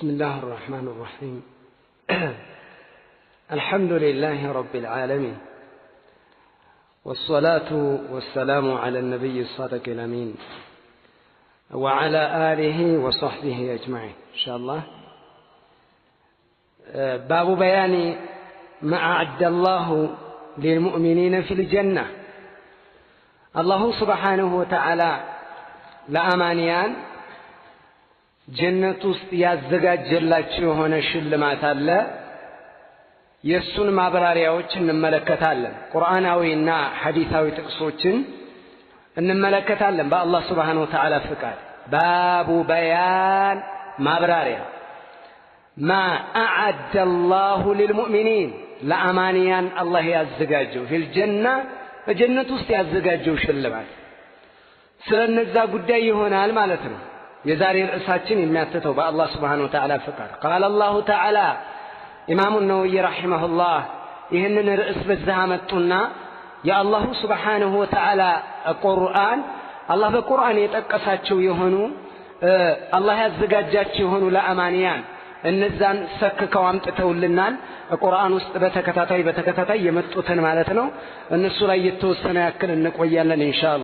بسم الله الرحمن الرحيم. الحمد لله رب العالمين، والصلاة والسلام على النبي الصادق الأمين وعلى آله وصحبه أجمعين إن شاء الله. باب بيان ما أعد الله للمؤمنين في الجنة. الله سبحانه وتعالى لأمانيان ጀነት ውስጥ ያዘጋጀላቸው የሆነ ሽልማት አለ። የሱን ማብራሪያዎች እንመለከታለን። ቁርአናዊና ሐዲሳዊ ጥቅሶችን እንመለከታለን በአላህ Subhanahu Wa Ta'ala ፍቃድ። ባቡ በያን ማብራሪያ ማ አዓደ አላሁ ሊልሙእሚኒን ለአማንያን አላህ ያዘጋጀው ፊል ጀና በጀነት ውስጥ ያዘጋጀው ሽልማት ስለነዛ ጉዳይ ይሆናል ማለት ነው። የዛሬ ርዕሳችን የሚያተተው በአላህ Subhanahu Wa Ta'ala ፍቃድ قال الله تعالى ኢማሙ ነወዊ ረሂመሁላህ ይህንን ርዕስ በዛህ መጡና የአላሁ Subhanahu Wa Ta'ala ቁርአን አላህ በቁርአን የጠቀሳቸው የሆኑ አላህ ያዘጋጃቸው የሆኑ ለአማንያን እነዛን ሰክከው አምጥተውልናል። ቁርአን ውስጥ በተከታታይ የመጡትን ማለት ነው። እነሱ ላይ የተወሰነ ያክል እንቆያለን ኢንሻአላህ።